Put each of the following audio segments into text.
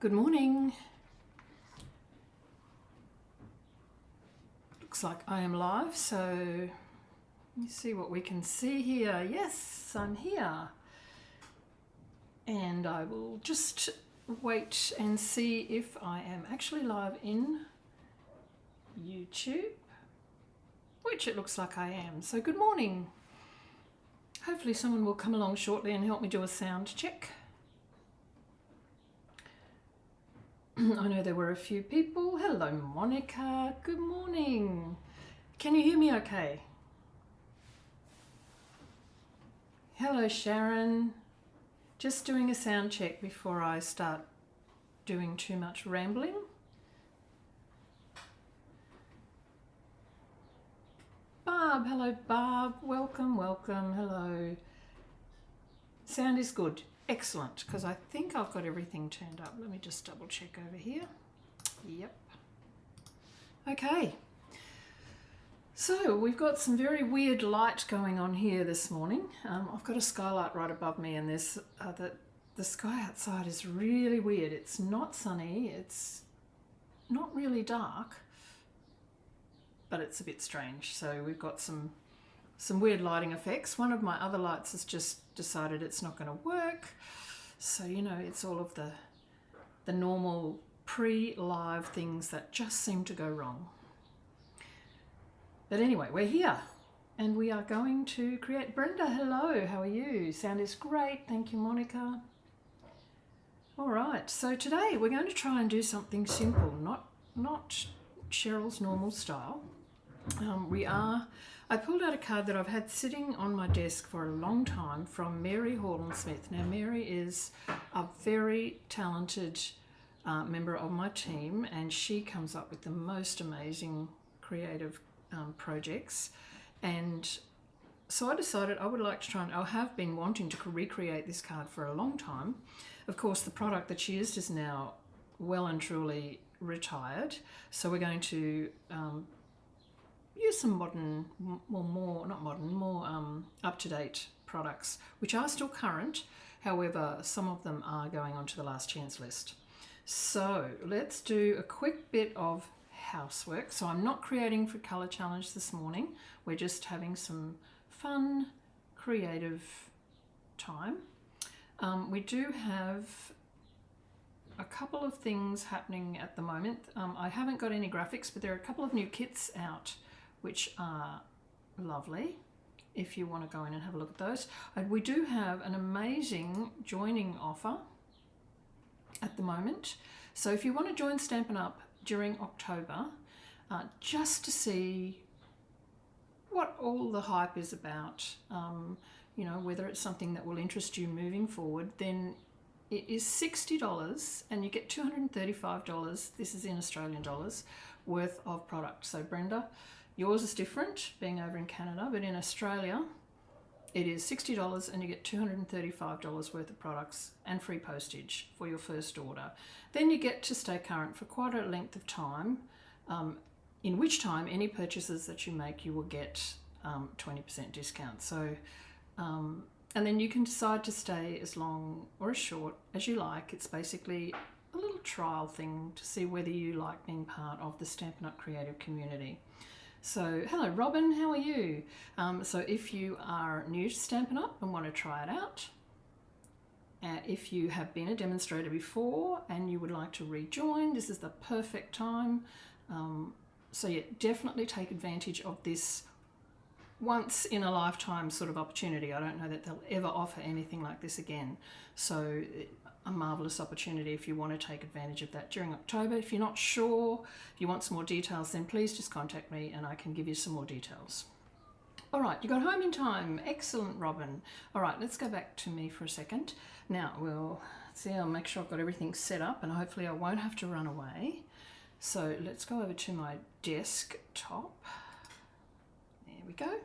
Good morning. Looks like I am live, so let me see what we can see here. Yes, I'm here. And I will just wait and see if I am actually live in YouTube, which it looks like I am. So good morning. Hopefully someone will come along shortly and help me do a sound check. I know there were a few people. Hello, Monica. Good morning. Can you hear me okay? Hello, Sharon. Just doing a sound check before I start doing too much rambling. Barb, hello, Barb. Welcome, welcome. Hello. Sound is good. Excellent, because I think I've got everything turned up. Let me just double check over here. Yep. Okay. So we've got some very weird light going on here this morning. I've got a skylight right above me, and there's the sky outside is really weird. It's not sunny. It's not really dark, but it's a bit strange. So we've got some weird lighting effects. One of my other lights has just decided it's not going to work. So, you know, it's all of the normal pre-live things that just seem to go wrong. But anyway, we're here and we are going to create. Brenda, hello, how are you? Sound is great. Thank you, Monica. All right, so today we're going to try and do something simple, not Cheryl's normal style. I pulled out a card that I've had sitting on my desk for a long time from Mary Horlin-Smith. Now, Mary is a very talented member of my team, and she comes up with the most amazing creative projects. And so I decided I would like to try and I have been wanting to recreate this card for a long time. Of course, the product that she used is now well and truly retired. So we're going to use some modern, more up-to-date products, which are still current. However, some of them are going onto the last chance list. So let's do a quick bit of housework. So I'm not creating for Color Challenge this morning. We're just having some fun, creative time. We do have a couple of things happening at the moment. I haven't got any graphics, but there are a couple of new kits out which are lovely if you want to go in and have a look at those. And we do have an amazing joining offer at the moment. So if you want to join Stampin' Up during October, just to see what all the hype is about, you know, whether it's something that will interest you moving forward, then it is $60 and you get $235, this is in Australian dollars, worth of product. So Brenda, yours is different, being over in Canada, but in Australia, it is $60 and you get $235 worth of products and free postage for your first order. Then you get to stay current for quite a length of time, in which time any purchases that you make, you will get 20% discount. So, and then you can decide to stay as long or as short as you like. It's basically a little trial thing to see whether you like being part of the Stampin' Up creative community. So hello Robin, how are you? So if you are new to Stampin' Up and want to try it out, if you have been a demonstrator before and you would like to rejoin, this is the perfect time. So yeah, definitely take advantage of this once in a lifetime sort of opportunity. I don't know that they'll ever offer anything like this again. So a marvelous opportunity if you want to take advantage of that during October. If you're not sure, if you want some more details, then please just contact me and I can give you some more details. All right, you got home in time. Excellent, Robin. All right, let's go back to me for a second. Now, we'll see, I'll make sure I've got everything set up and hopefully I won't have to run away. So let's go over to my desktop. There we go.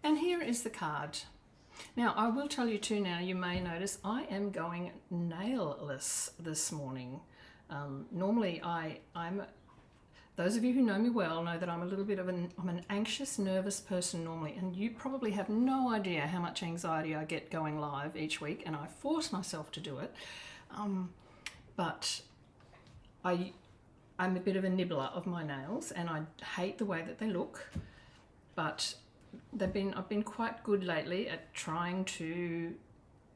And here is the card. Now, I will tell you too now, you may notice I am going nailless this morning. Normally those of you who know me well know that I'm a little bit of I'm an anxious, nervous person normally, and you probably have no idea how much anxiety I get going live each week, and I force myself to do it. But I'm a bit of a nibbler of my nails, and I hate the way that they look, but I've been quite good lately at trying to,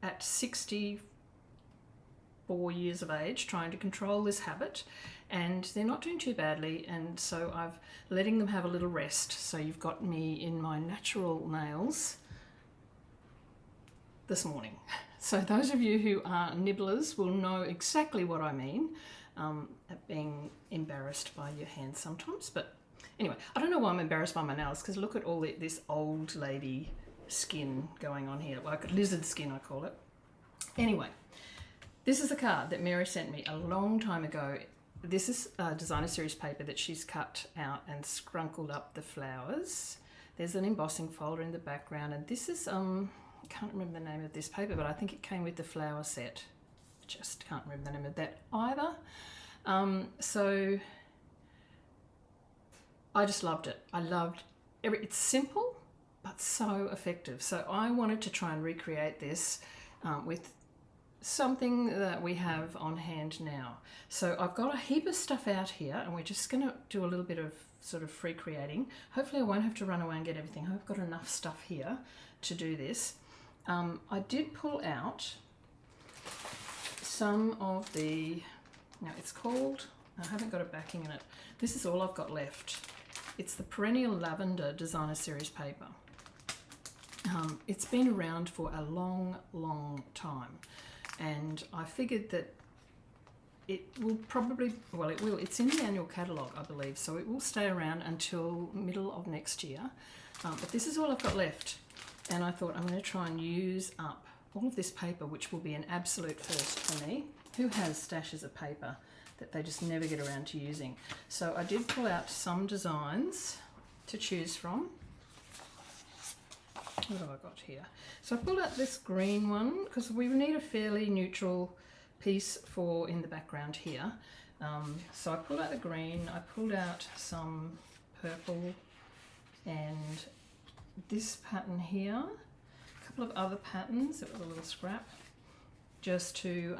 at 64 years of age, trying to control this habit, and they're not doing too badly, and so I've letting them have a little rest. So you've got me in my natural nails this morning. So those of you who are nibblers will know exactly what I mean, at being embarrassed by your hands sometimes. But anyway, I don't know why I'm embarrassed by my nails, because look at all this old lady skin going on here, like lizard skin I call it. Anyway, this is a card that Mary sent me a long time ago. This is a designer series paper that she's cut out and scrunkled up the flowers. There's an embossing folder in the background, and this is, I can't remember the name of this paper, but I think it came with the flower set. Just can't remember the name of that either. So I just loved it. I loved it's simple, but so effective. So I wanted to try and recreate this with something that we have on hand now. So I've got a heap of stuff out here, and we're just going to do a little bit of sort of free creating. Hopefully I won't have to run away and get everything. I've got enough stuff here to do this. I did pull out some of the, now it's called, I haven't got a backing in it. This is all I've got left. It's the Perennial Lavender designer series paper. It's been around for a long, long time, and I figured that it will probably, well it will, it's in the annual catalogue I believe, so it will stay around until middle of next year. But this is all I've got left, and I thought I'm going to try and use up all of this paper, which will be an absolute first for me. Who has stashes of paper that they just never get around to using? So I did pull out some designs to choose from. What have I got here? So I pulled out this green one because we need a fairly neutral piece for in the background here. So I pulled out the green, I pulled out some purple, and this pattern here, a couple of other patterns, it was a little scrap, just to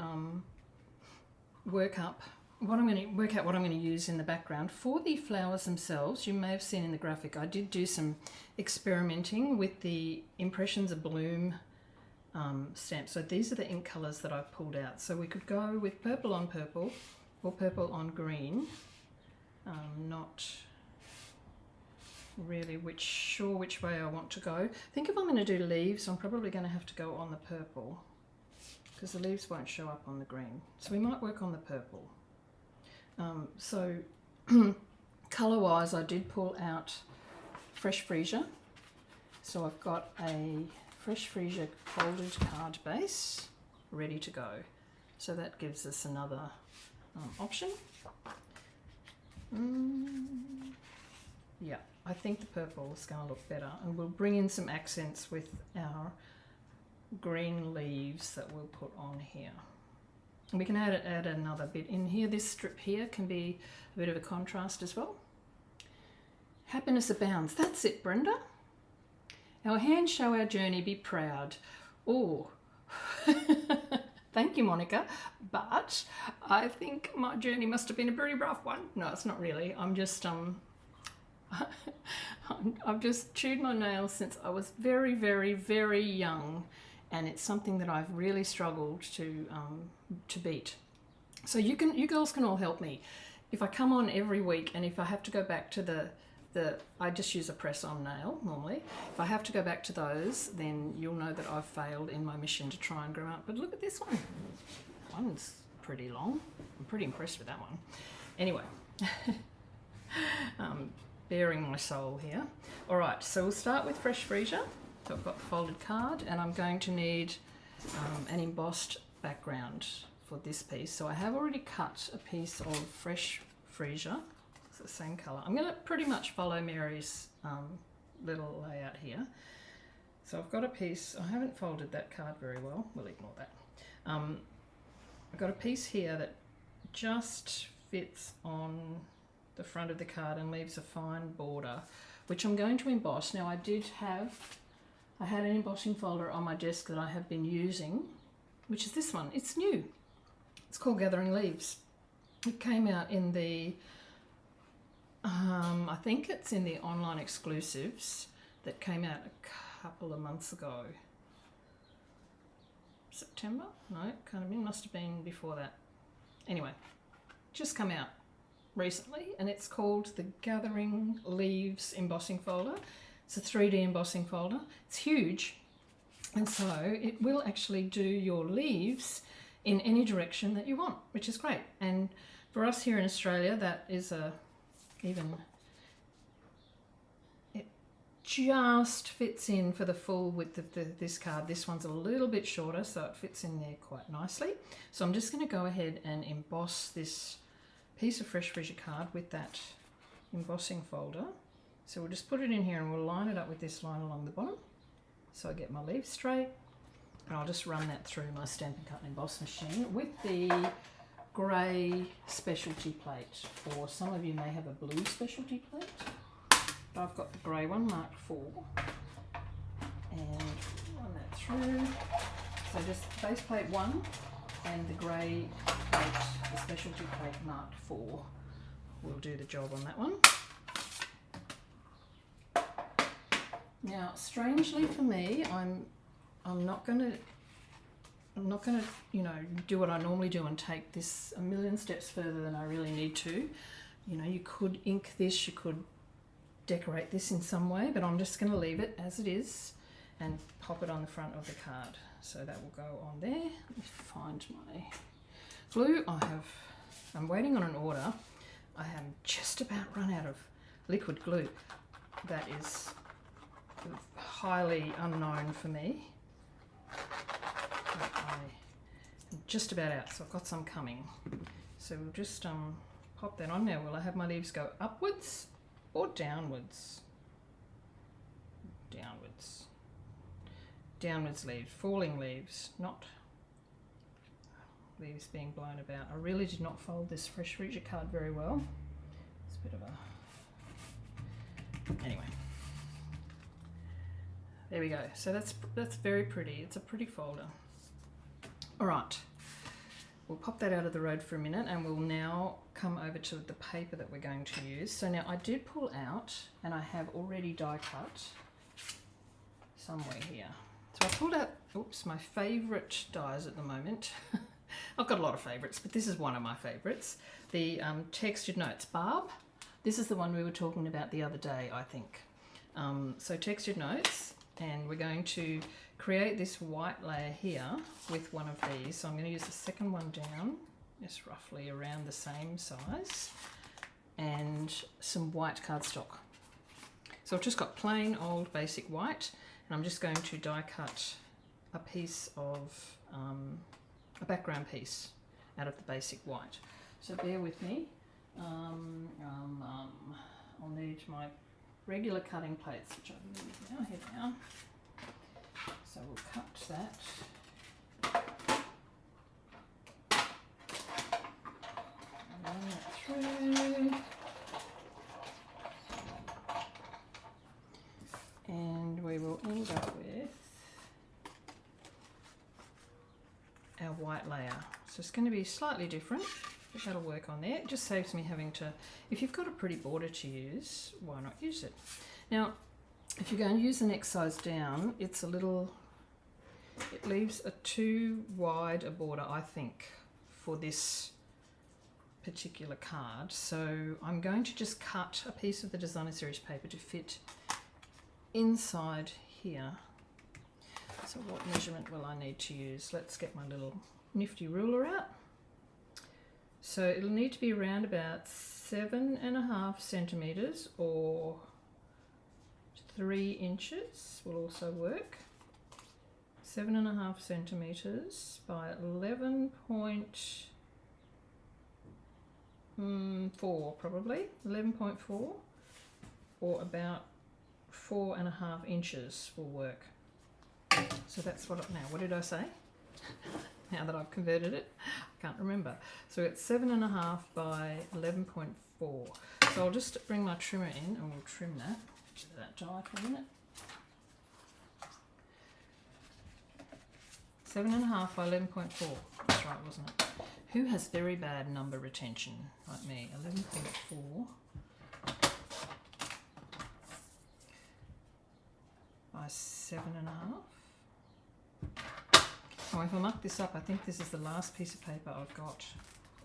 work out what I'm going to use in the background. For the flowers themselves, you may have seen in the graphic, I did do some experimenting with the Impressions Abloom stamp. So these are the ink colours that I've pulled out. So we could go with purple on purple or purple on green. Not really sure which way I want to go. I think if I'm going to do leaves, I'm probably going to have to go on the purple, because the leaves won't show up on the green. So we might work on the purple. So colour wise, I did pull out Fresh Freesia. So I've got a Fresh Freesia folded card base ready to go. So that gives us another option. Yeah, I think the purple is going to look better, and we'll bring in some accents with our green leaves that we'll put on here. And we can add another bit in here. This strip here can be a bit of a contrast as well. Happiness abounds. That's it, Brenda. Our hands show our journey, be proud. Oh, thank you, Monica. But I think my journey must have been a pretty rough one. No, it's not really. I'm just, I've just chewed my nails since I was very, very, very young. And it's something that I've really struggled to beat. So you girls can all help me. If I come on every week, and if I have to go back to I just use a press-on nail normally. If I have to go back to those, then you'll know that I've failed in my mission to try and grow up. But look at this one. That one's pretty long. I'm pretty impressed with that one. Anyway, bearing my soul here. All right, so we'll start with Fresh Freesia. So I've got the folded card, and I'm going to need an embossed background for this piece. So I have already cut a piece of Fresh Freesia. It's the same colour. I'm going to pretty much follow Mary's little layout here. So I've got a piece, I haven't folded that card very well, we'll ignore that. I've got a piece here that just fits on the front of the card and leaves a fine border, which I'm going to emboss. Now I had an embossing folder on my desk that I have been using, which is this one. It's new. It's called Gathering Leaves. It came out in the, I think it's in the online exclusives that came out a couple of months ago. September? No, can't have been, must have been before that. Anyway, just come out recently, and it's called the Gathering Leaves embossing folder. It's a 3D embossing folder. It's huge, and so it will actually do your leaves in any direction that you want, which is great. And for us here in Australia, that is even, it just fits in for the full width of this card. This one's a little bit shorter, so it fits in there quite nicely. So I'm just going to go ahead and emboss this piece of fresh Frigia card with that embossing folder. So we'll just put it in here and we'll line it up with this line along the bottom, so I get my leaf straight. And I'll just run that through my Stampin' Cut and Emboss machine with the grey specialty plate, or some of you may have a blue specialty plate, but I've got the grey one marked 4, and run that through. So just base plate 1 and the grey plate, the specialty plate marked 4, will do the job on that one. Now, strangely for me, I'm not gonna, you know, do what I normally do and take this a million steps further than I really need to. You know, you could ink this, you could decorate this in some way, but I'm just gonna leave it as it is and pop it on the front of the card. So that will go on there. Let me find my glue. I'm waiting on an order. I have just about run out of liquid glue. That is highly unknown for me. I'm just about out, so I've got some coming. So we'll just pop that on now. Will I have my leaves go upwards or downwards? Downwards. Downwards leaves, falling leaves, not leaves being blown about. I really did not fold this fresh Frigia card very well. It's a bit of a... Anyway. There we go. So that's very pretty. It's a pretty folder. All right. We'll pop that out of the road for a minute, and we'll now come over to the paper that we're going to use. So now I did pull out, and I have already die cut somewhere here. So I pulled out, oops, my favourite dies at the moment. I've got a lot of favourites, but this is one of my favourites. The Textured Notes Barb. This is the one we were talking about the other day, I think. So Textured Notes, and we're going to create this white layer here with one of these. So I'm going to use the second one down, just roughly around the same size, and some white cardstock. So I've just got plain old basic white, and I'm just going to die cut a piece of, a background piece out of the basic white. So bear with me. I'll need my regular cutting plates, which I need now, here they are. So we'll cut that. Run that through. And we will end up with our white layer. So it's going to be slightly different, but that'll work on there. It just saves me having to, if you've got a pretty border to use, why not use it? Now, if you're going to use the next size down, it's a little, it leaves a too wide a border, I think, for this particular card. So I'm going to just cut a piece of the designer series paper to fit inside here. So what measurement will I need to use? Let's get my little nifty ruler out. So it'll need to be around about 7.5 centimeters or 3 inches will also work. 7.5 centimeters by 11.4 probably, 11.4, or about 4.5 inches will work. So that's what, now what did I say? Now that I've converted it, I can't remember. So it's 7.5 by 11.4. So I'll just bring my trimmer in and we'll trim that. Let that dry for a minute. 7.5 by 11.4. That's right, wasn't it? Who has very bad number retention like me? 11.4 by 7.5. Oh, if I muck this up, I think this is the last piece of paper I've got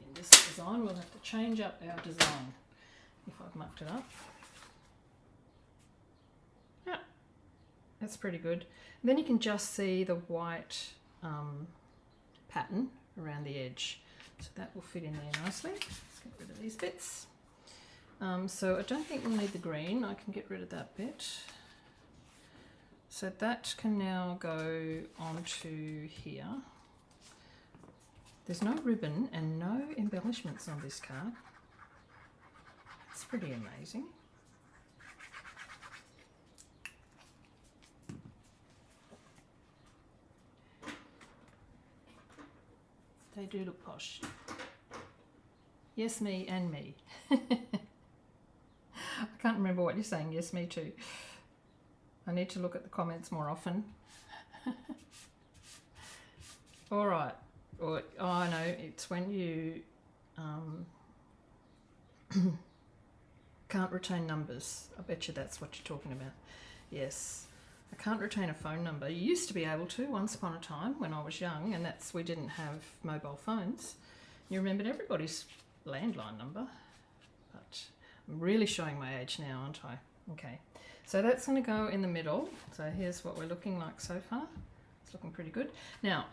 in this design. We'll have to change up our design if I've mucked it up. Yeah, that's pretty good. And then you can just see the white pattern around the edge. So that will fit in there nicely. Let's get rid of these bits. So I don't think we'll need the green. I can get rid of that bit. So that can now go onto here. There's no ribbon and no embellishments on this card. It's pretty amazing. They do look posh. Yes, me and me. I can't remember what you're saying. Yes, me too. I need to look at the comments more often. All right. Or, oh, I know. It's when you can't retain numbers. I bet you that's what you're talking about. Yes. I can't retain a phone number. You used to be able to once upon a time when I was young, and that's we didn't have mobile phones. You remembered everybody's landline number. But I'm really showing my age now, aren't I? Okay. So that's going to go in the middle. So here's what we're looking like so far. It's looking pretty good. Now,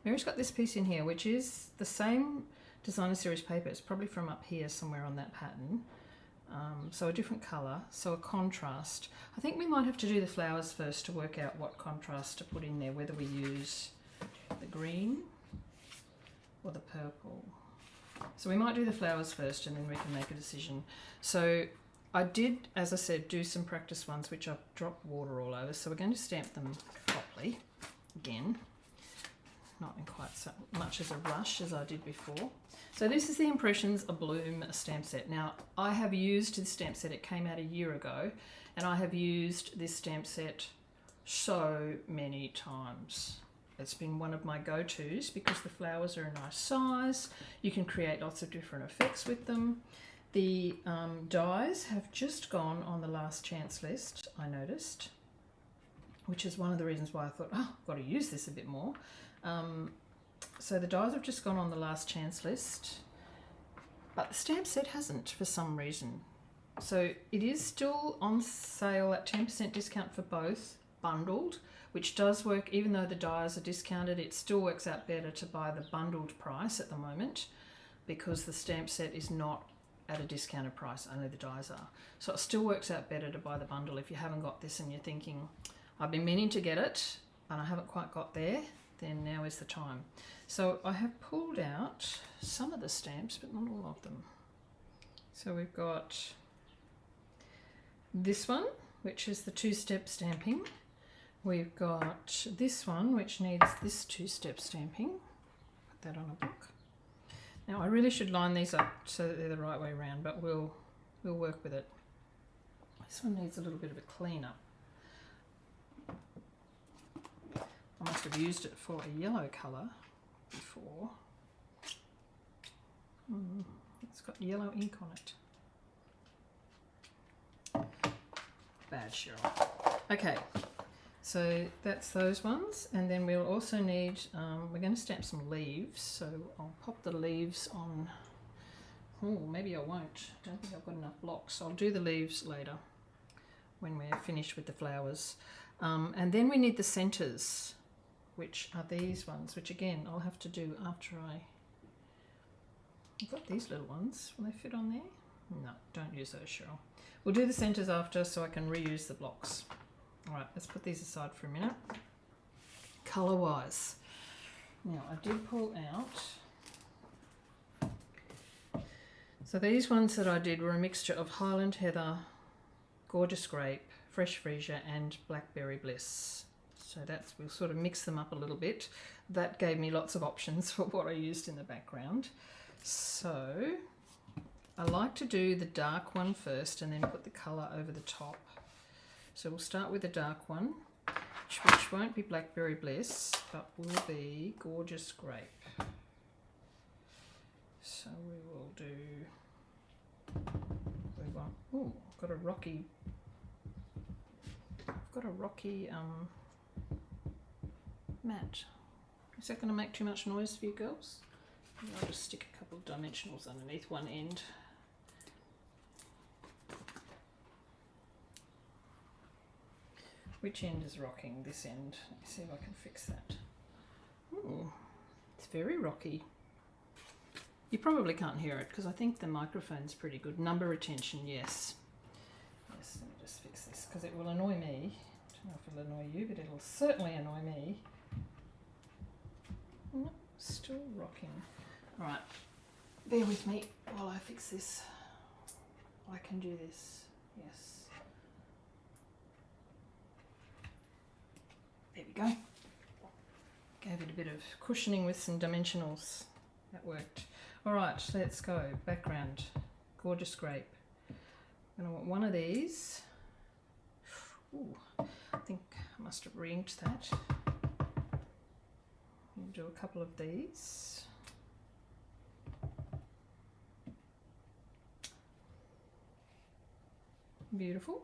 Mary's got this piece in here, which is the same designer series paper. It's probably from up here somewhere on that pattern. So a different colour, so a contrast. I think we might have to do the flowers first to work out what contrast to put in there, whether we use the green or the purple. So we might do the flowers first and then we can make a decision. So I did, as I said, do some practice ones which I've dropped water all over, so we're going to stamp them properly again. Not in quite so much as a rush as I did before. So this is the Impressions Abloom stamp set. Now, I have used this stamp set. It came out a year ago, and I have used this stamp set so many times. It's been one of my go-tos because the flowers are a nice size. You can create lots of different effects with them. The dies have just gone on the last chance list, I noticed, which is one of the reasons why I thought, oh, I've got to use this a bit more. So the dies have just gone on the last chance list, but the stamp set hasn't for some reason. So it is still on sale at 10% discount for both, bundled, which does work. Even though the dies are discounted, it still works out better to buy the bundled price at the moment because the stamp set is not at a discounted price, only the dies are. So it still works out better to buy the bundle if you haven't got this and you're thinking, I've been meaning to get it and I haven't quite got there, then now is the time. So I have pulled out some of the stamps, but not all of them. So we've got this one, which is the two-step stamping. We've got this one, which needs this two-step stamping. Put that on a book. Now I really should line these up so that they're the right way around, but we'll work with it. This one needs a little bit of a clean up. I must have used it for a yellow colour before. It's got yellow ink on it. Bad, Cheryl. Okay, so that's those ones, and then we'll also need, we're going to stamp some leaves, so I'll pop the leaves on. Oh, maybe I won't. I don't think I've got enough blocks. I'll do the leaves later when we're finished with the flowers. And then we need the centres, which are these ones, which again I'll have to do after I've got these little ones. Will they fit on there? No, don't use those, Cheryl. We'll do the centres after so I can reuse the blocks. All right, let's put these aside for a minute. Colour-wise. Now, I did pull out. So these ones that I did were a mixture of Highland Heather, Gorgeous Grape, Fresh Freesia and Blackberry Bliss. So that's, we'll sort of mix them up a little bit. That gave me lots of options for what I used in the background. So I like to do the dark one first and then put the colour over the top. So we'll start with the dark one which won't be Blackberry Bliss, but will be Gorgeous Grape. So we will do, we want, oh, I've got a rocky mat. Is that going to make too much noise for you girls? Maybe I'll just stick a couple of dimensionals underneath one end. Which end is rocking? This end. Let me see if I can fix that. Ooh, it's very rocky. You probably can't hear it because I think the microphone's pretty good. Number retention, yes. Yes, let me just fix this because it will annoy me. I don't know if it'll annoy you, but it'll certainly annoy me. Oh, still rocking. All right, bear with me while I fix this. I can do this, yes. There we go. Gave it a bit of cushioning with some dimensionals. That worked. All right, let's go. Background, Gorgeous Grape. I'm going to want one of these. Ooh, I think I must have re-inked that. We'll do a couple of these. Beautiful.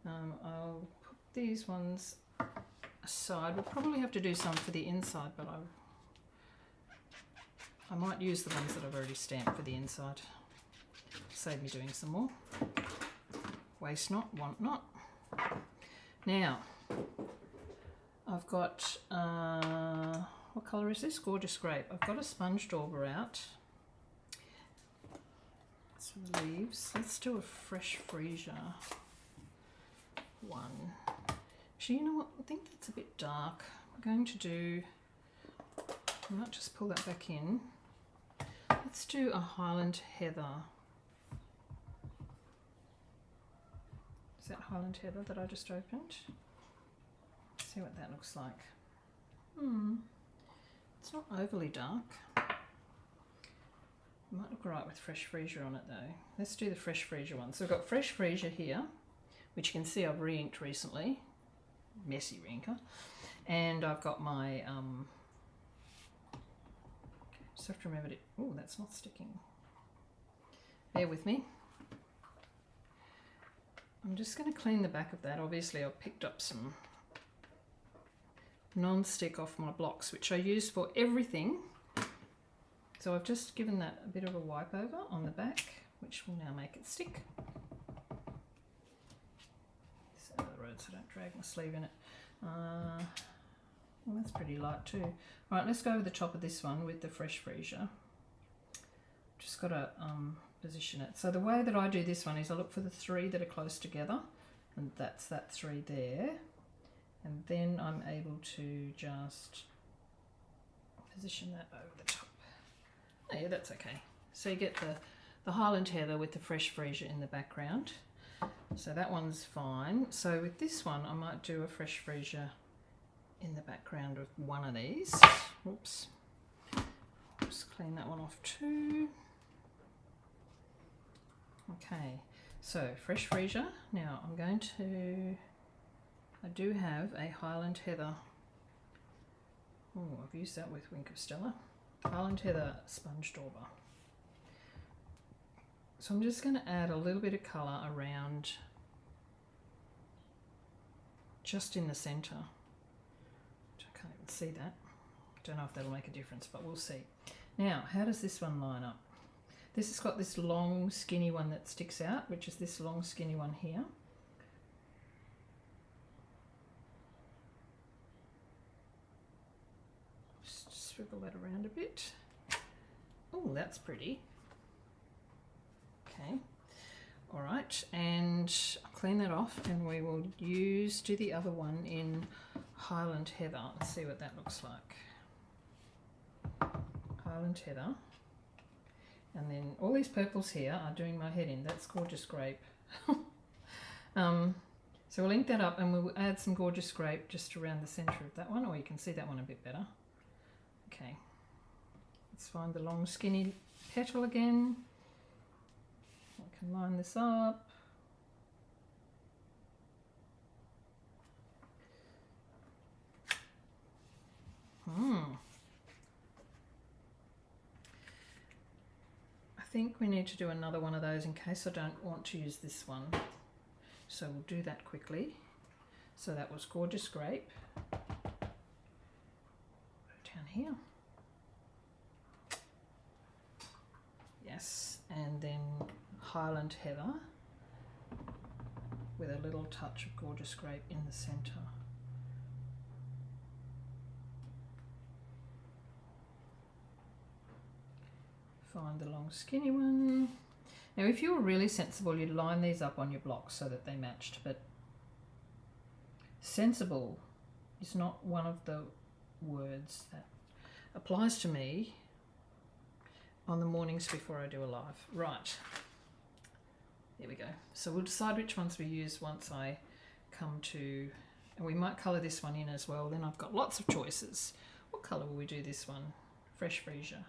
I'll put these ones aside. We'll probably have to do some for the inside, but I might use the ones that I've already stamped for the inside. Save me doing some more. Waste not, want not. Now, I've got, what colour is this? Gorgeous Grape. I've got a sponge dauber out. Some leaves. Let's do a fresh freesia one. Actually, you know what? I think that's a bit dark. I'm going to do, I might just pull that back in. Let's do a Highland Heather. Is that Highland Heather that I just opened? Let's see what that looks like. It's not overly dark. It might look right with fresh freesia on it though. Let's do the fresh freesia one. So I've got fresh freesia here, which you can see I've re-inked recently. Messy re-inker. And I've got my, just have to remember to, oh, that's not sticking. Bear with me. I'm just going to clean the back of that. Obviously I've picked up some non-stick off my blocks, which I use for everything. So I've just given that a bit of a wipe over on the back, which will now make it stick. This out of the road so I don't drag my sleeve in it. Well, that's pretty light too. All right, let's go over the top of this one with the fresh freesia. Just got to position it. So the way that I do this one is I look for the three that are close together, and that's that three there. And then I'm able to just position that over the top. Oh, yeah, that's okay. So you get the Highland Heather with the fresh freesia in the background. So that one's fine. So with this one, I might do a fresh freesia in the background of one of these. Oops. Just clean that one off too. Okay, so fresh freesia. Now I'm going to, I do have a Highland Heather. Oh, I've used that with Wink of Stella. Highland Heather sponge dauber. So I'm just going to add a little bit of colour around just in the centre. I can't even see that. Don't know if that'll make a difference, but we'll see. Now, how does this one line up? This has got this long skinny one that sticks out, which is this long skinny one here. Just swivel that around a bit. Oh, that's pretty. Okay, all right, and I'll clean that off and we will do the other one in Highland Heather. Let's see what that looks like. Highland Heather. And then all these purples here are doing my head in. That's Gorgeous Grape. So we'll ink that up and we'll add some Gorgeous Grape just around the centre of that one, or you can see that one a bit better. Okay, let's find the long skinny petal again. I can line this up. I think we need to do another one of those in case I don't want to use this one. So we'll do that quickly. So that was Gorgeous Grape. Down here. Yes, and then Highland Heather with a little touch of Gorgeous Grape in the centre. Find the long skinny one. Now if you were really sensible, you'd line these up on your blocks so that they matched, but sensible is not one of the words that applies to me on the mornings before I do a live. Right, there we go. So we'll decide which ones we use once I come to, and we might colour this one in as well, then I've got lots of choices. What colour will we do this one? Fresh Freesia.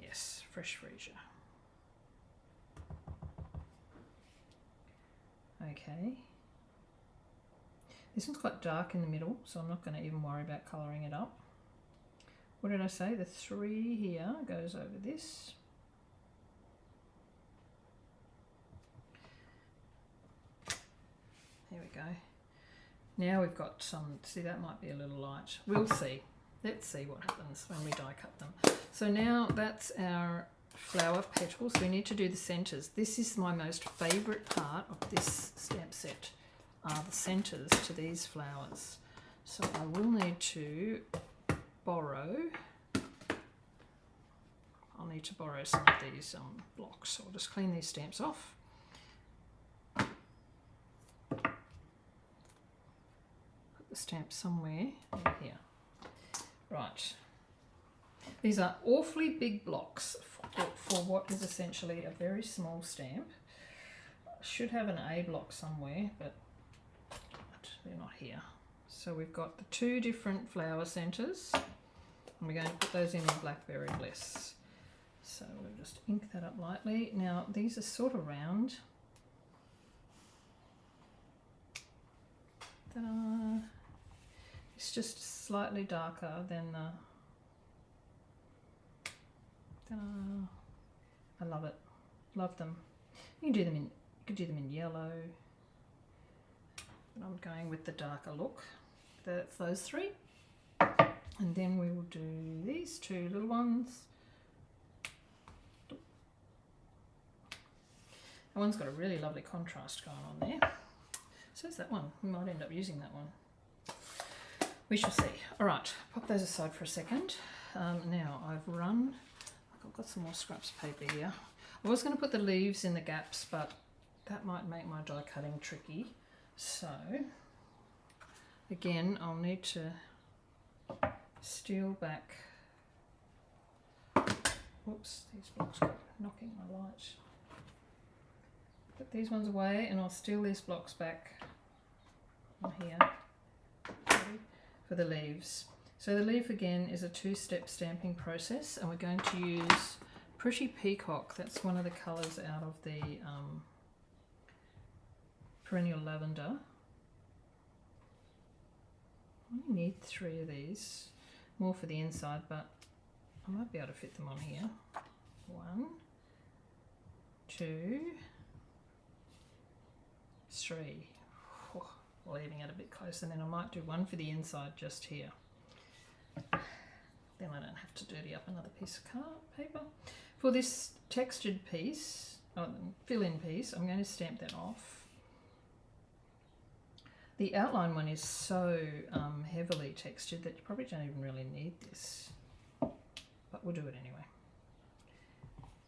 Yes, Fresh Freesia. Okay. This one's quite dark in the middle, so I'm not going to even worry about colouring it up. What did I say? The 3 here goes over this. There we go. Now we've got some, see that might be a little light. We'll see. Let's see what happens when we die cut them. So now that's our flower petals. We need to do the centres. This is my most favourite part of this stamp set, are the centres to these flowers. So I will need to borrow, I'll need to borrow some of these blocks. So I'll just clean these stamps off. Put the stamp somewhere over here. Right. These are awfully big blocks for what is essentially a very small stamp. I should have an A block somewhere, but they're not here. So we've got the 2 different flower centres, and we're going to put those in Blackberry Bliss. So we'll just ink that up lightly. Now these are sort of round. Ta-da! It's just slightly darker than the. Ta-da! I love it. Love them. You can do them in. You could do them in yellow. But I'm going with the darker look. That's those 3. And then we will do these 2 little ones. That one's got a really lovely contrast going on there. So is that one. We might end up using that one. We shall see. All right, pop those aside for a second. Now I've got some more scraps paper here. I was going to put the leaves in the gaps, but that might make my die cutting tricky. So again, I'll need to steal back. Whoops, these blocks are knocking my light. Put these ones away, and I'll steal these blocks back from here for the leaves. So the leaf again is a 2-step stamping process, and we're going to use Pretty Peacock. That's one of the colours out of the Perennial Lavender. I only need 3 of these, more for the inside, but I might be able to fit them on here. 1, 2, 3. Oh, leaving it a bit closer, and then I might do 1 for the inside just here. Then I don't have to dirty up another piece of paper. For this textured piece, fill-in piece, I'm going to stamp that off. The outline one is so heavily textured that you probably don't even really need this, but we'll do it anyway.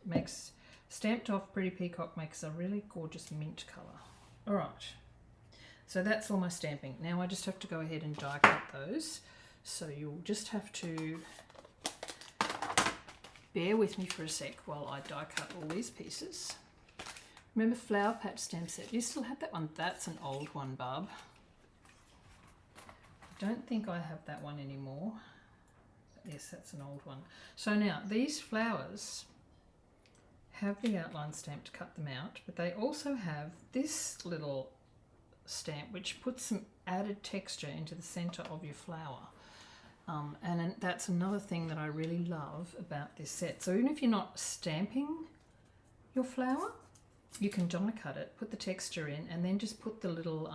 Makes stamped off Pretty Peacock makes a really gorgeous mint colour. All right, so that's all my stamping. Now I just have to go ahead and die cut those. So you'll just have to bear with me for a sec while I die cut all these pieces. Remember Flower Patch stamp set? You still have that one? That's an old one, Barb. I don't think I have that one anymore. Yes, that's an old one. So now these flowers have the outline stamp to cut them out, but they also have this little stamp which puts some added texture into the center of your flower. And that's another thing that I really love about this set. So even if you're not stamping your flower, you can die cut it, put the texture in, and then just put the little,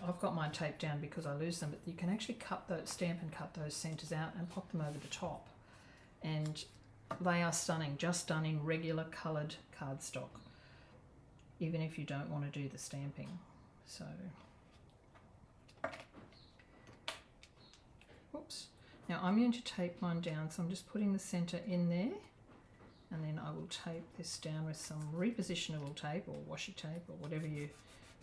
I've got mine taped down because I lose them, but you can actually stamp and cut those centres out and pop them over the top. And they are stunning, just done in regular coloured cardstock, even if you don't want to do the stamping. So, oops. Now I'm going to tape mine down, so I'm just putting the centre in there, and then I will tape this down with some repositionable tape or washi tape or whatever you,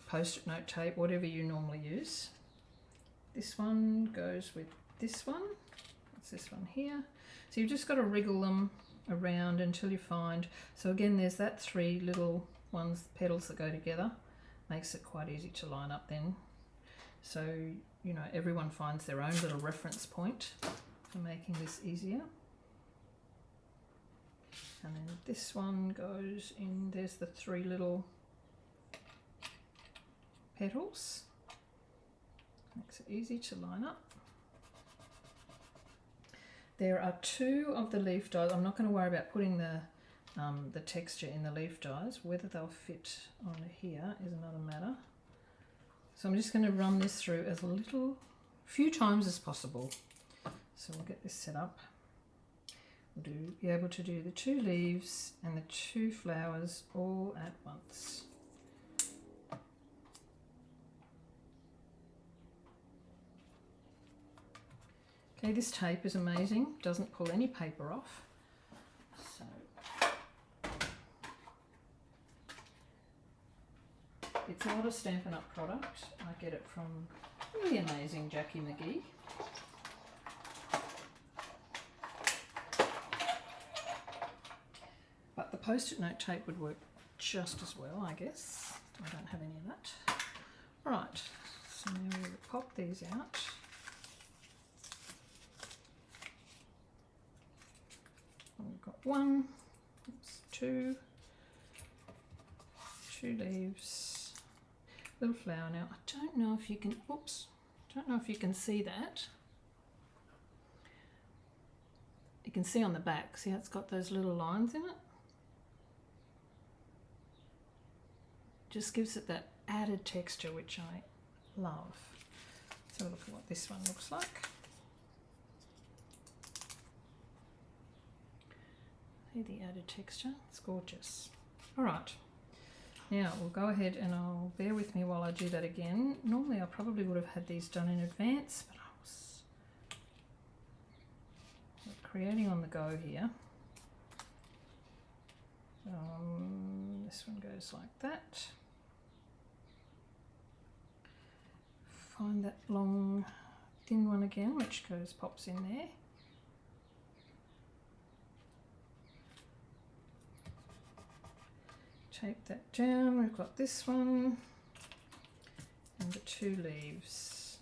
post-it note tape, whatever you normally use. This one goes with this one. It's this one here. So you've just got to wriggle them around until you find, so again there's that 3 little ones, petals that go together. Makes it quite easy to line up then. So, you know, everyone finds their own little reference point for making this easier. And then this one goes in, there's the 3 little petals. Makes it easy to line up. There are 2 of the leaf dies. I'm not going to worry about putting the texture in the leaf dies. Whether they'll fit on here is another matter. So I'm just going to run this through as few times as possible. So we'll get this set up. We'll be able to do the 2 leaves and the 2 flowers all at once. Okay, this tape is amazing, doesn't pull any paper off. So it's not a Stampin' Up product. I get it from really amazing Jackie McGee. But the post-it note tape would work just as well, I guess. I don't have any of that. Right, so now we'll pop these out. We've got 1, oops, 2 leaves, little flower. Now I don't know if you can, oops, don't know if you can see that. You can see on the back, see how it's got those little lines in it? Just gives it that added texture which I love. Let's have a look at what this one looks like. See the added texture? It's gorgeous. All right, now we'll go ahead and I'll bear with me while I do that again. Normally I probably would have had these done in advance, but I was creating on the go here. This one goes like that. Find that long thin one again, which pops in there. Tape that down. We've got this one and the 2 leaves.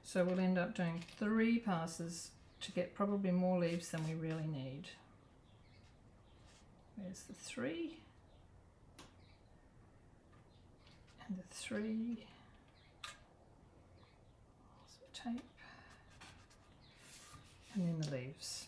So we'll end up doing 3 passes to get probably more leaves than we really need. There's the 3 and the 3. So tape and then the leaves.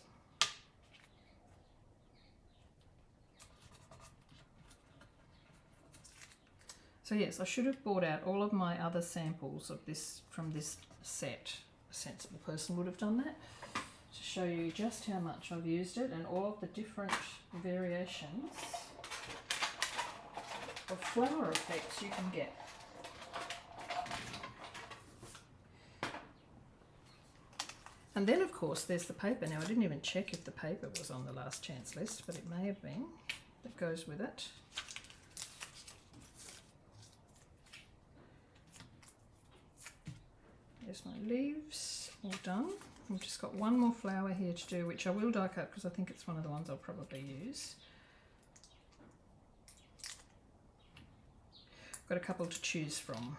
So yes, I should have bought out all of my other samples of this from this set. A sensible person would have done that, to show you just how much I've used it and all of the different variations of flower effects you can get. And then of course there's the paper. Now I didn't even check if the paper was on the last chance list, but it may have been. That goes with it. There's my leaves all done. I've just got 1 more flower here to do, which I will die cut because I think it's one of the ones I'll probably use. I've got a couple to choose from.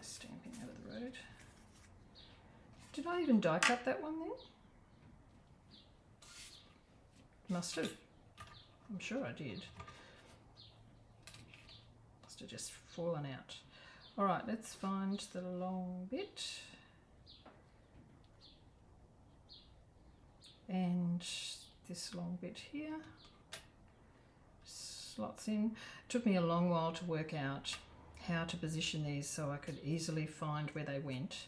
Stamping out of the road. Did I even die cut that one then? Must have. I'm sure I did. Must have just fallen out. All right, let's find the long bit. And this long bit here. Slots in. It took me a long while to work out how to position these so I could easily find where they went.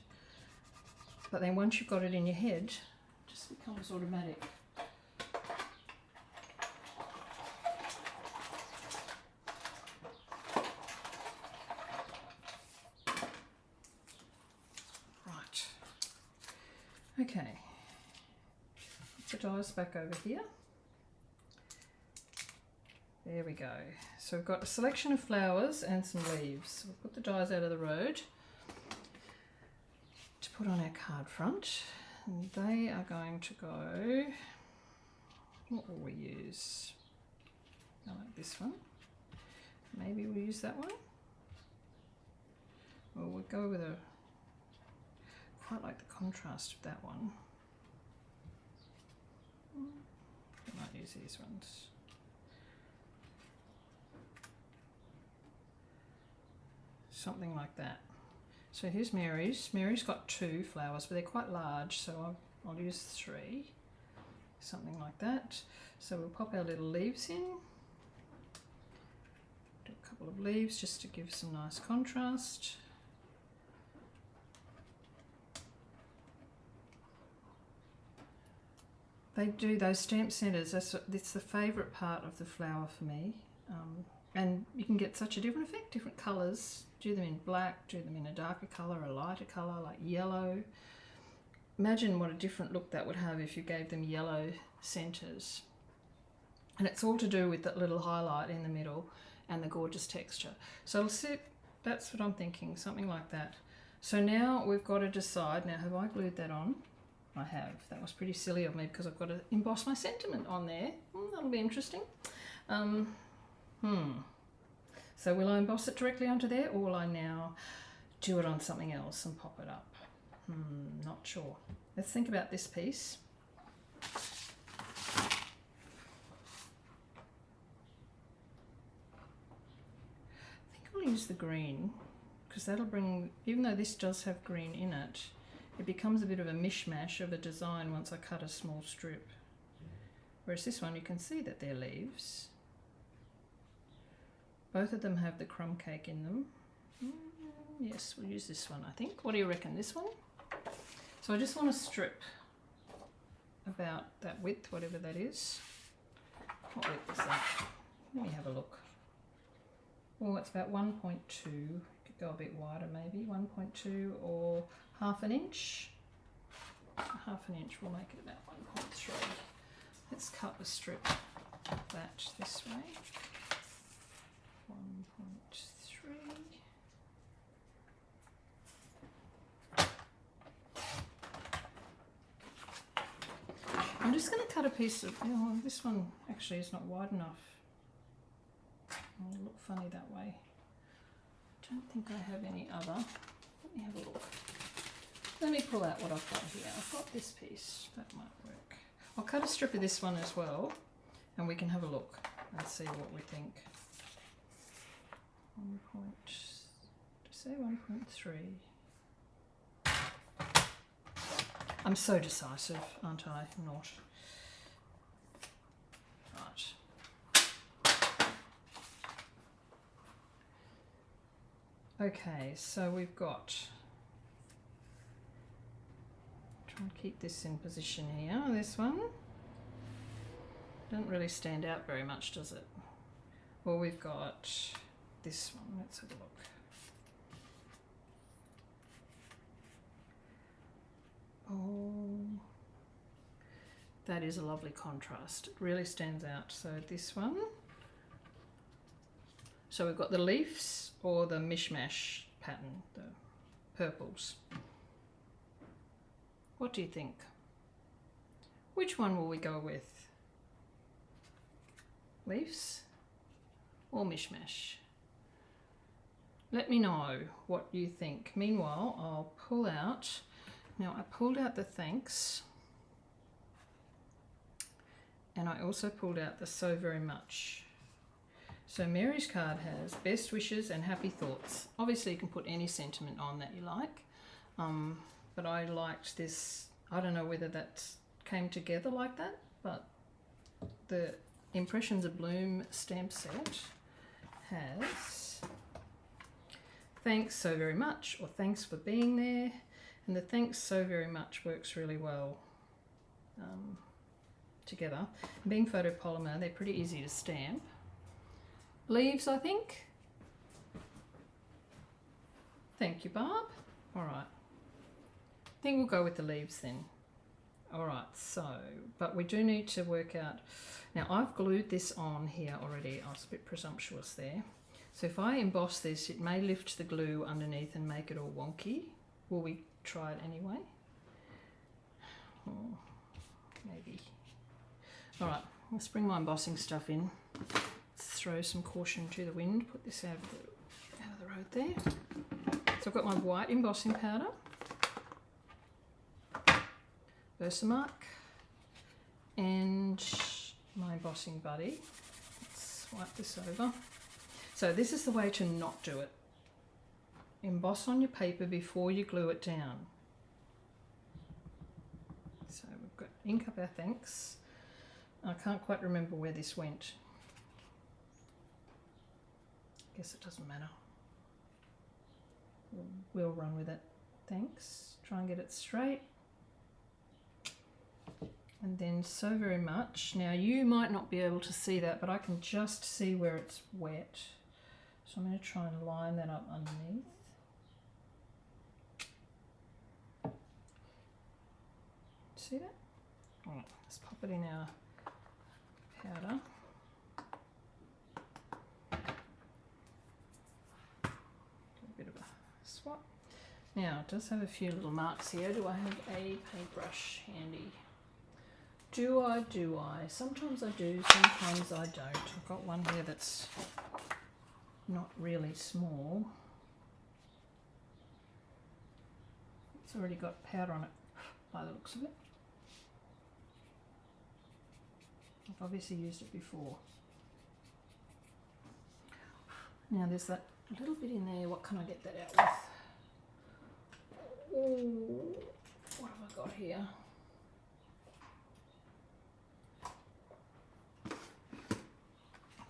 But then once you've got it in your head, it just becomes automatic. Right. Okay. Put the dies back over here. There we go. So we've got a selection of flowers and some leaves. We'll put the dies out of the road to put on our card front. And they are going to go, what will we use? I like this one. Maybe we'll use that one. Or we'll go with a, quite like the contrast of that one. I might use these ones. Something like that. So here's Mary's. Mary's got 2 flowers, but they're quite large, so I'll use 3. Something like that. So we'll pop our little leaves in. Do a couple of leaves just to give some nice contrast. They do those stamp centers. That's the favourite part of the flower for me. And you can get such a different effect, different colours. Do them in black, do them in a darker colour, a lighter colour like yellow. Imagine what a different look that would have if you gave them yellow centres. And it's all to do with that little highlight in the middle and the gorgeous texture. So it'll sit, that's what I'm thinking, something like that. So now we've got to decide, now have I glued that on? I have. That was pretty silly of me because I've got to emboss my sentiment on there. That'll be interesting. So will I emboss it directly onto there, or will I now do it on something else and pop it up? Not sure. Let's think about this piece. I think I'll use the green because that'll bring, even though this does have green in it, it becomes a bit of a mishmash of a design once I cut a small strip. Whereas this one, you can see that they're leaves. Both of them have the crumb cake in them. Yes, we'll use this one, I think. What do you reckon, this one? So I just want to strip about that width, whatever that is. What width is that? Let me have a look. Oh, it's about 1.2. Could go a bit wider maybe, 1.2 or half an inch. Half an inch will make it about 1.3. Let's cut the strip of that this way. 1.3. I'm just going to cut a piece of, oh, this one actually is not wide enough. It'll look funny that way. I don't think I have any other. Let me have a look. Let me pull out what I've got here. I've got this piece, that might work. I'll cut a strip of this one as well, and we can have a look and see what we think. 1.3. I'm so decisive, aren't I? I'm not. Right. Okay, so we've got, try and keep this in position here. This one doesn't really stand out very much, does it? Well, we've got this one. Let's have a look. Oh, that is a lovely contrast. It really stands out. So this one. So we've got the leaves or the mishmash pattern, the purples. What do you think? Which one will we go with? Leaves or mishmash? Let me know what you think. Meanwhile, I'll pull out, now I pulled out the thanks, and I also pulled out the so very much. So Mary's card has best wishes and happy thoughts. Obviously you can put any sentiment on that you like, but I liked this. I don't know whether that came together like that, but the Impressions Abloom stamp set has thanks so very much, or thanks for being there, and the thanks so very much works really well together. Being photopolymer, they're pretty easy to stamp. Leaves, I think. Thank you, Barb. All right. I think we'll go with the leaves then. All right, so, but we do need to work out, now I've glued this on here already. I was a bit presumptuous there. So if I emboss this, it may lift the glue underneath and make it all wonky. Will we try it anyway? Oh, maybe. All right, let's bring my embossing stuff in. Let's throw some caution to the wind. Put this out of the road there. So I've got my white embossing powder, Versamark, and my embossing buddy. Let's wipe this over. So this is the way to not do it. Emboss on your paper before you glue it down. So we've got ink up our thanks. I can't quite remember where this went. Guess it doesn't matter. We'll run with it. Thanks. Try and get it straight. And then so very much. Now you might not be able to see that, but I can just see where it's wet. So I'm going to try and line that up underneath. See that? All right, let's pop it in our powder. Do a bit of a swap. Now it does have a few little marks here. Do I have a paintbrush handy? Do I? Sometimes I do, sometimes I don't. I've got one here that's not really small. It's already got powder on it by the looks of it. I've obviously used it before. Now there's that little bit in there. What can I get that out with? Ooh, what have I got here?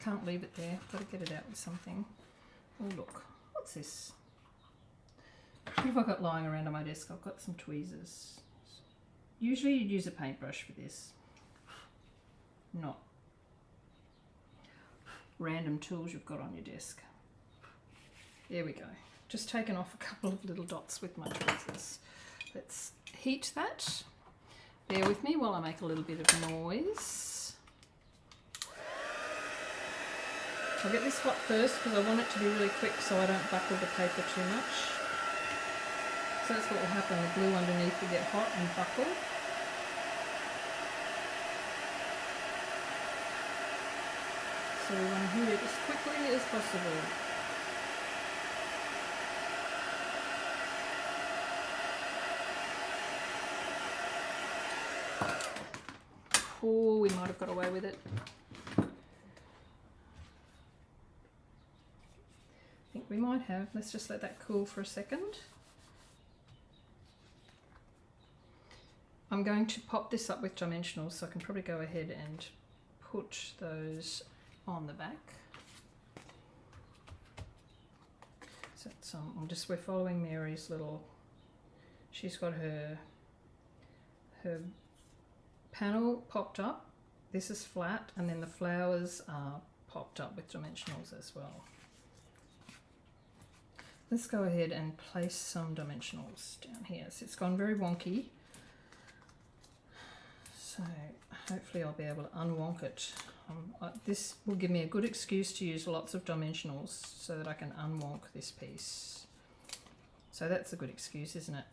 Can't leave it there, got to get it out with something. Oh look, what's this? What have I got lying around on my desk? I've got some tweezers. Usually you'd use a paintbrush for this, not random tools you've got on your desk. There we go. Just taken off a couple of little dots with my tweezers. Let's heat that. Bear with me while I make a little bit of noise. I'll get this hot first because I want it to be really quick so I don't buckle the paper too much. So that's what will happen, the glue underneath will get hot and buckle. So we want to heat it as quickly as possible. Oh, we might have got away with it. We might have. Let's just let that cool for a second. I'm going to pop this up with dimensionals, so I can probably go ahead and put those on the back. So it's, we're following Mary's little, she's got her panel popped up. This is flat, and then the flowers are popped up with dimensionals as well. Let's go ahead and place some dimensionals down here. So it's gone very wonky. So hopefully I'll be able to unwonk it. This will give me a good excuse to use lots of dimensionals so that I can unwonk this piece. So that's a good excuse, isn't it?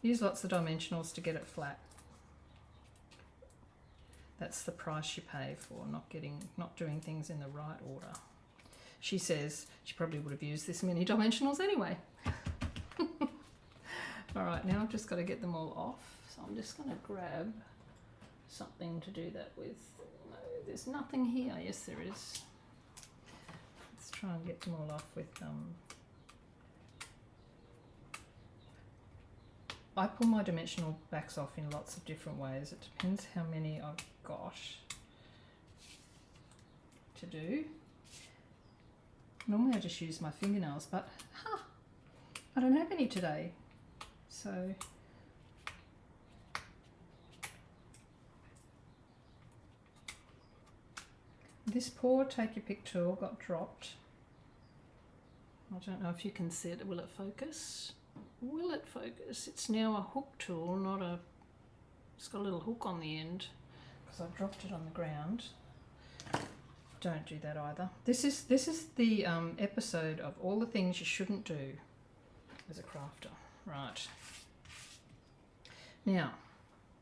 Use lots of dimensionals to get it flat. That's the price you pay for not doing things in the right order. She says she probably would have used this many dimensionals anyway. All right, now I've just got to get them all off. So I'm just going to grab something to do that with. No, there's nothing here. Yes, there is. Let's try and get them all off with I pull my dimensional backs off in lots of different ways. It depends how many I've got to do. Normally I just use my fingernails, but I don't have any today. So this poor take your pick tool got dropped. I don't know if you can see it. Will it focus? Will it focus? It's now a hook tool, not a... It's got a little hook on the end because I dropped it on the ground. Don't do that either. This is the episode of all the things you shouldn't do as a crafter. Right. Now,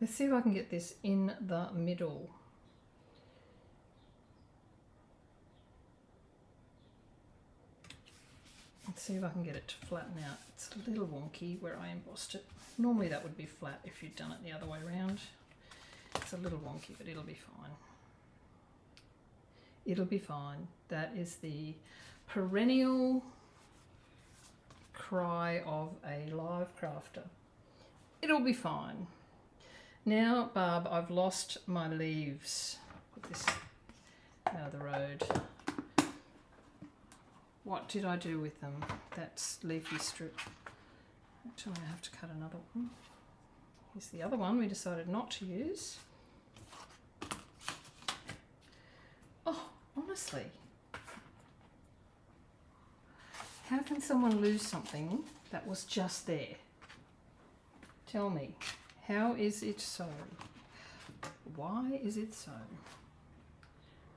let's see if I can get this in the middle. Let's see if I can get it to flatten out. It's a little wonky where I embossed it. Normally that would be flat if you'd done it the other way around. It's a little wonky, but it'll be fine. It'll be fine. That is the perennial cry of a live crafter. It'll be fine. Now, Barb, I've lost my leaves. Put this out of the road. What did I do with them? That's leafy strip. Actually, I have to cut another one. Here's the other one we decided not to use. Oh, honestly. How can someone lose something that was just there? Tell me, how is it so? Why is it so?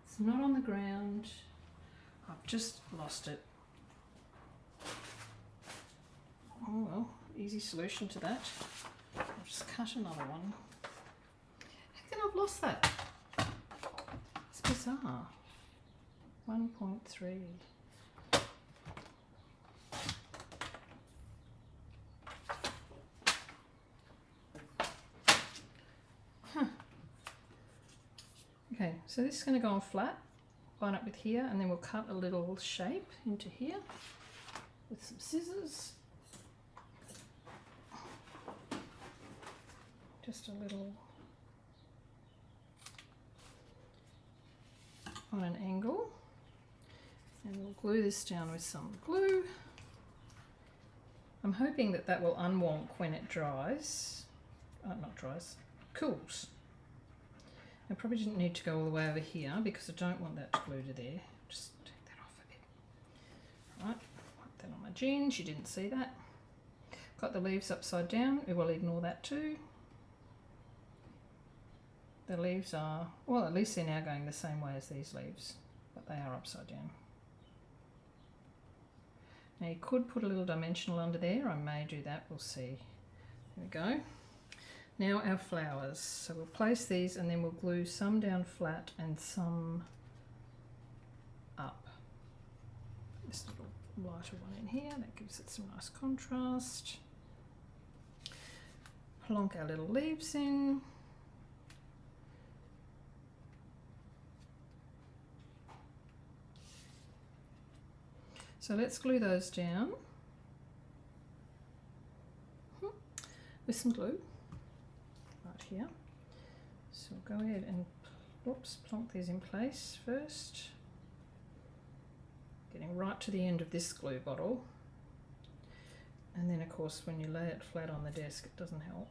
It's not on the ground. I've just lost it. Oh well, easy solution to that. I'll just cut another one. How can I've lost that? It's bizarre. 1.3. Okay, so this is going to go on flat. Line up with here, and then we'll cut a little shape into here with some scissors. Just a little on an angle, and we'll glue this down with some glue. I'm hoping that that will unwonk when it dries. Not dries, cools. I probably didn't need to go all the way over here because I don't want that to glue to there. Just take that off a bit. Right, wipe that on my jeans, you didn't see that. Got the leaves upside down, we will ignore that too. The leaves are, well, at least they're now going the same way as these leaves, but they are upside down. Now you could put a little dimensional under there, I may do that, we'll see. There we go. Now our flowers, so we'll place these and then we'll glue some down flat and some up. This little lighter one in here, that gives it some nice contrast. Plonk our little leaves in. So let's glue those down with some glue. Here. So we'll go ahead and plonk these in place first. Getting right to the end of this glue bottle. And then of course when you lay it flat on the desk it doesn't help.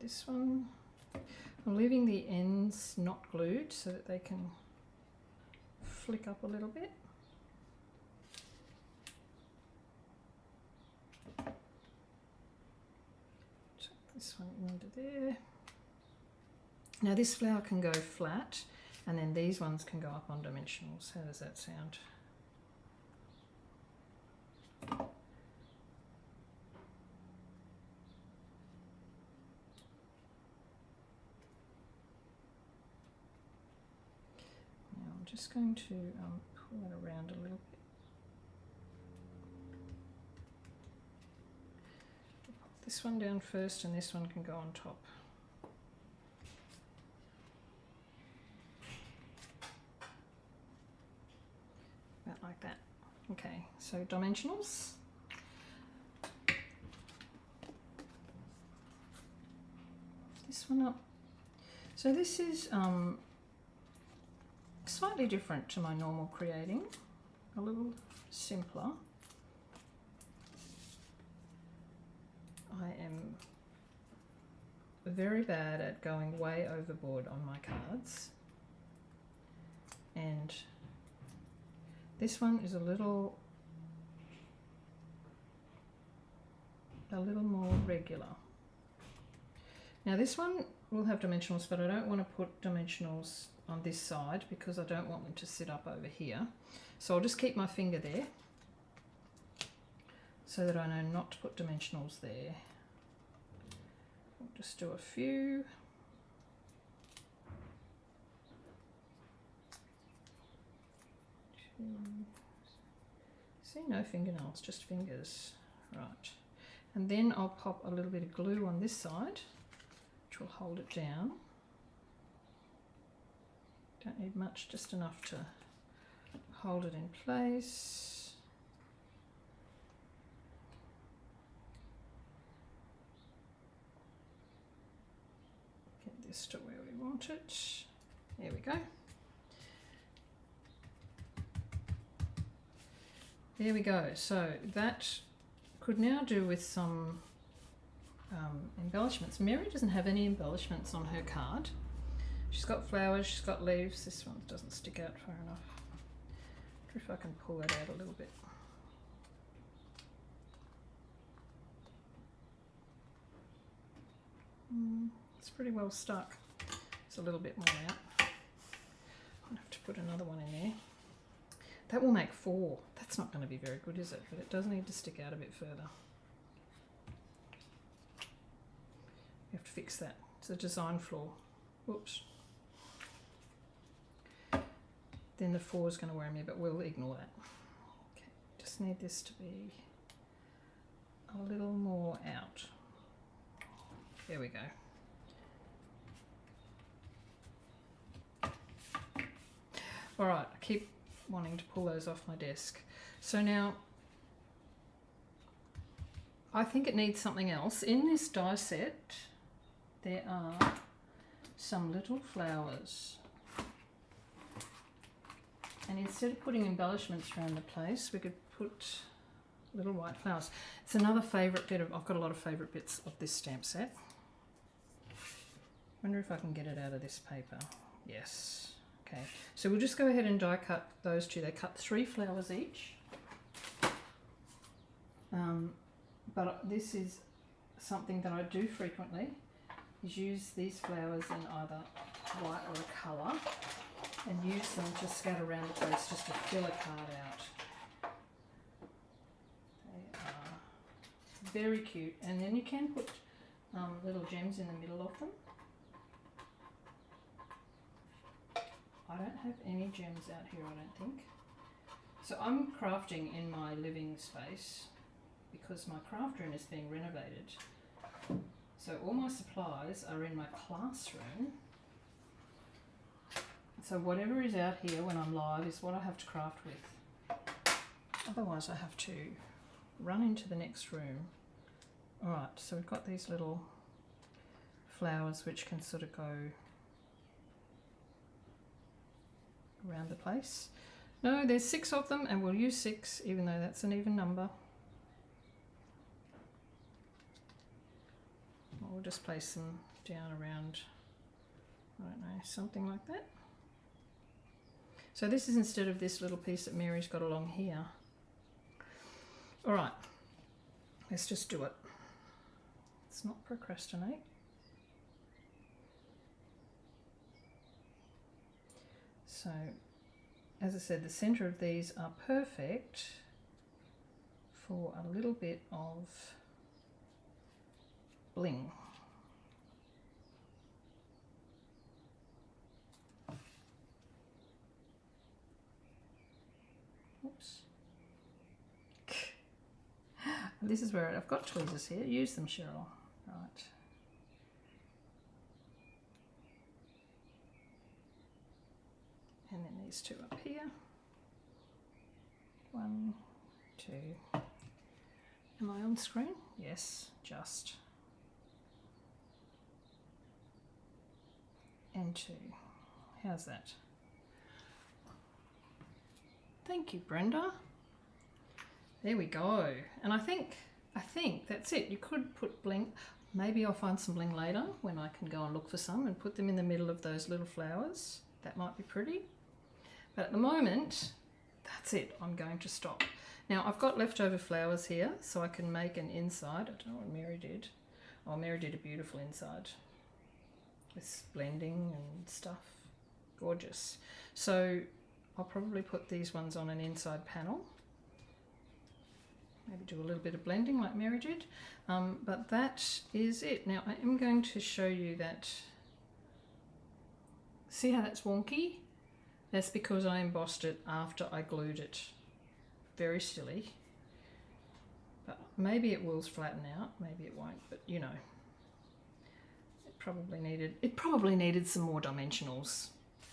This one. I'm leaving the ends not glued so that they can flick up a little bit. Chuck this one into there. Now this flower can go flat and then these ones can go up on dimensionals. How does that sound? just going to pull it around a little bit. Pop this one down first and this one can go on top. About like that. Okay, so dimensionals. This one up. So this is slightly different to my normal creating, a little simpler. I am very bad at going way overboard on my cards, and this one is a little more regular. Now this one will have dimensionals, but I don't want to put dimensionals on this side because I don't want them to sit up over here. So I'll just keep my finger there so that I know not to put dimensionals there. I'll just do a few. See, no fingernails, just fingers. Right. And then I'll pop a little bit of glue on this side, which will hold it down. Don't need much, just enough to hold it in place. Get this to where we want it. There we go. There we go. So that could now do with some embellishments. Mary doesn't have any embellishments on her card. She's got flowers, she's got leaves. This one doesn't stick out far enough. I wonder if I can pull that out a little bit. It's pretty well stuck. It's a little bit more out. I'll have to put another one in there. That will make 4. That's not going to be very good, is it? But it does need to stick out a bit further. You have to fix that. It's a design flaw. Whoops. Then the 4 is going to worry me, but we'll ignore that. Okay, just need this to be a little more out. There we go. All right, I keep wanting to pull those off my desk. So now I think it needs something else. In this die set there are some little flowers, and instead of putting embellishments around the place we could put little white flowers. It's another favourite bit of, I've got a lot of favourite bits of this stamp set. Wonder if I can get it out of this paper. Yes. Okay, so we'll just go ahead and die cut those two. They cut 3 flowers each. But this is something that I do frequently, is use these flowers in either white or a colour and use them to scatter around the place just to fill a card out. They are very cute, and then you can put little gems in the middle of them. I don't have any gems out here, I don't think. So I'm crafting in my living space because my craft room is being renovated. So all my supplies are in my classroom. So whatever is out here when I'm live is what I have to craft with. Otherwise I have to run into the next room. Alright, so we've got these little flowers which can sort of go around the place. No, there's 6 of them and we'll use 6 even though that's an even number. We'll just place them down around, I don't know, something like that. So this is instead of this little piece that Mary's got along here. Alright, let's just do it. Let's not procrastinate. So, as I said, the centre of these are perfect for a little bit of bling. Oops. This is where I've got tweezers here. Use them, Cheryl. Right. And then these two up here. 1, 2. Am I on screen? Yes, just. And 2. How's that? Thank you, Brenda. There we go. And I think that's it. You could put bling. Maybe I'll find some bling later when I can go and look for some and put them in the middle of those little flowers. That might be pretty. But at the moment, that's it. I'm going to stop. Now I've got leftover flowers here, so I can make an inside. I don't know what Mary did. Oh, Mary did a beautiful inside with blending and stuff. Gorgeous. So I'll probably put these ones on an inside panel. Maybe do a little bit of blending like Mary did. But that is it. Now I am going to show you that. See how that's wonky? That's because I embossed it after I glued it. Very silly. But maybe it will flatten out, maybe it won't, but you know. It probably needed some more dimensionals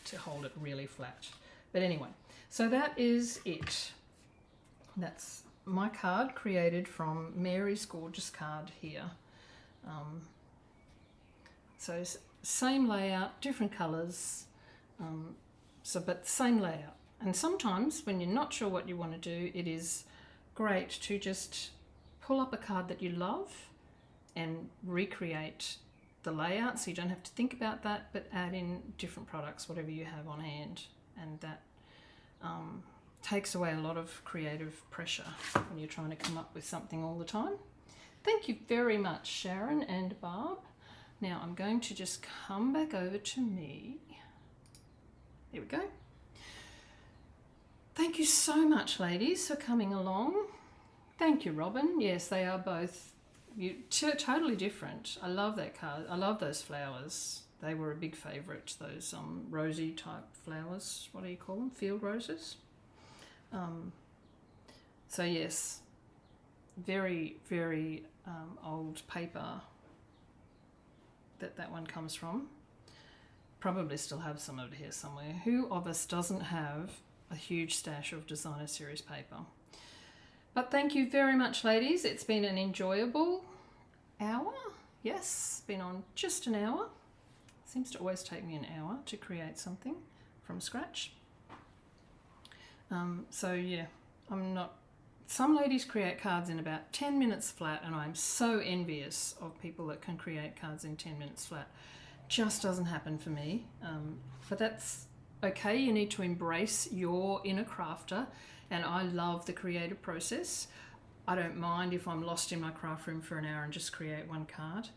to hold it really flat. But anyway, so that is it. That's my card created from Mary's gorgeous card here. So same layout, different colours, but same layout. And sometimes when you're not sure what you want to do, it is great to just pull up a card that you love and recreate the layout, so you don't have to think about that, but add in different products, whatever you have on hand, and that takes away a lot of creative pressure when you're trying to come up with something all the time. Thank you very much, Sharon and Barb. Now I'm going to just come back over to me. There we go. Thank you so much, ladies, for coming along. Thank you, Robin. Yes, they are both totally different. I love that card. I love those flowers. They were a big favourite, those rosy type flowers. What do you call them? Field roses. So yes, very, very old paper that one comes from. Probably still have some over here somewhere. Who of us doesn't have a huge stash of designer series paper? But thank you very much, ladies. It's been an enjoyable hour. Yes, been on just an hour. Seems to always take me an hour to create something from scratch. So yeah, some ladies create cards in about 10 minutes flat, and I'm so envious of people that can create cards in 10 minutes flat. Just doesn't happen for me. But that's okay. You need to embrace your inner crafter, and I love the creative process. I don't mind if I'm lost in my craft room for an hour and just create one card.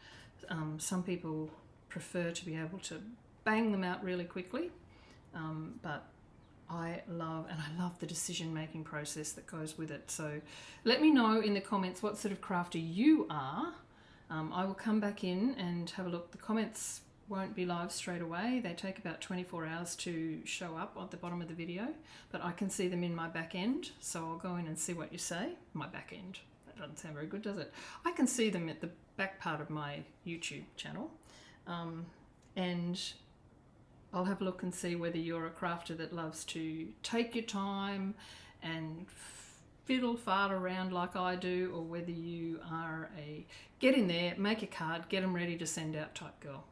Some people prefer to be able to bang them out really quickly, but I love the decision-making process that goes with it. So let me know in the comments what sort of crafter you are. I will come back in and have a look. The comments won't be live straight away. They take about 24 hours to show up at the bottom of the video, but I can see them in my back end, so I'll go in and see what you say. My back end. That doesn't sound very good, does it? I can see them at the back part of my YouTube channel, and I'll have a look and see whether you're a crafter that loves to take your time and fiddle fart around like I do, or whether you are a get in there, make a card, get them ready to send out type girl.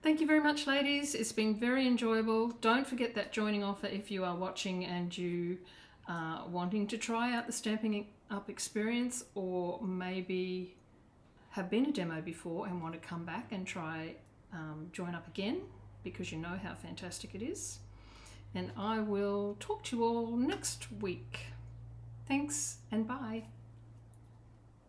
Thank you very much, ladies. It's been very enjoyable. Don't forget that joining offer if you are watching and you are wanting to try out the Stampin' Up experience, or maybe have been a demo before and want to come back and try join up again because you know how fantastic it is. And I will talk to you all next week. Thanks and bye.